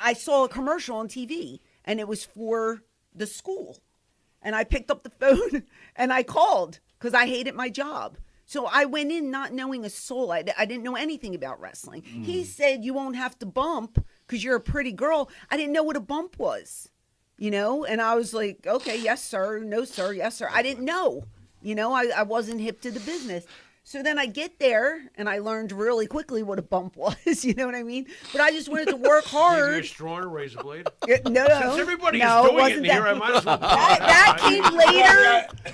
I saw a commercial on TV, and it was for the school. And I picked up the phone, and I called because I hated my job. So I went in not knowing a soul. I didn't know anything about wrestling. He said, you won't have to bump because you're a pretty girl. I didn't know what a bump was, and I was like, okay, yes, sir. No, sir. Yes, sir. I didn't know, I wasn't hip to the business. So then I get there, and I learned really quickly what a bump was, you know what I mean? But I just wanted to work hard. Maybe a straw and a razor blade? No. Since everybody is doing it in here, I might as well. That came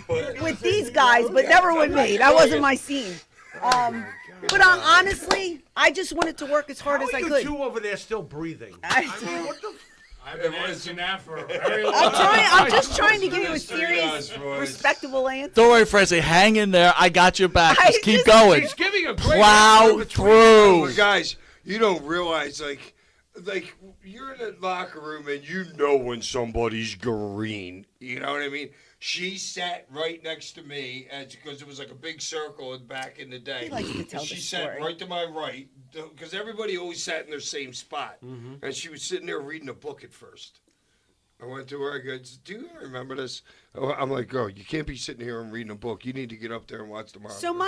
later with these guys, but never with me. That wasn't my scene. But honestly, I just wanted to work as hard as I could. How are you two over there still breathing? I mean, what the... I've been asking that for a very long time. I'm just trying to give you a serious, respectable answer. Don't worry, Francie. Hang in there. I got your back. Just keep going. He's giving a great plow through. But guys, you don't realize, like you're in the locker room and you know when somebody's green. You know what I mean? She sat right next to me because it was like a big circle back in the day. He likes to tell she the sat story. right to my right because everybody always sat in their same spot. And she was sitting there reading a book at first. I went to her. I go, do you remember this? I'm like, girl, you can't be sitting here and reading a book. You need to get up there and watch tomorrow. So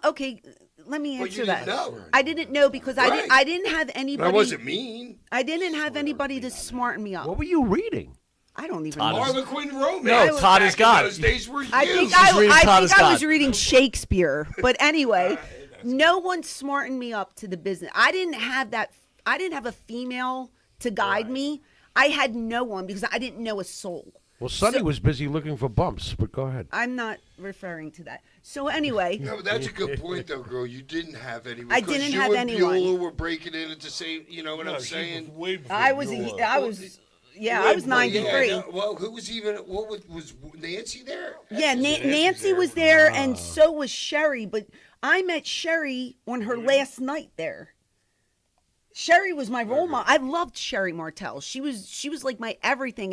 okay, let me answer that. Know. I didn't know because I didn't have anybody. That wasn't mean. I didn't have anybody to smarten me up. What were you reading? I don't even Todd know. Harlequin romance. No, Todd is God. Those days were I you. think Todd is I God. was reading Shakespeare. But anyway, no one smartened me up to the business. I didn't have that. I didn't have a female to guide me. I had no one because I didn't know a soul. Well, Sonny was busy looking for bumps, but go ahead. I'm not referring to that. So anyway. No, but that's a good point, though, girl. You didn't have anyone. I didn't have anyone. You and Beulah were breaking in at the same, you know what I'm saying? I was 93. Yeah, well, who was even, was Nancy there? Yeah, Nancy was there, and so was Sherry. But I met Sherry on her last night there. Sherry was my role model. I loved Sherry Martel. She was like my everything.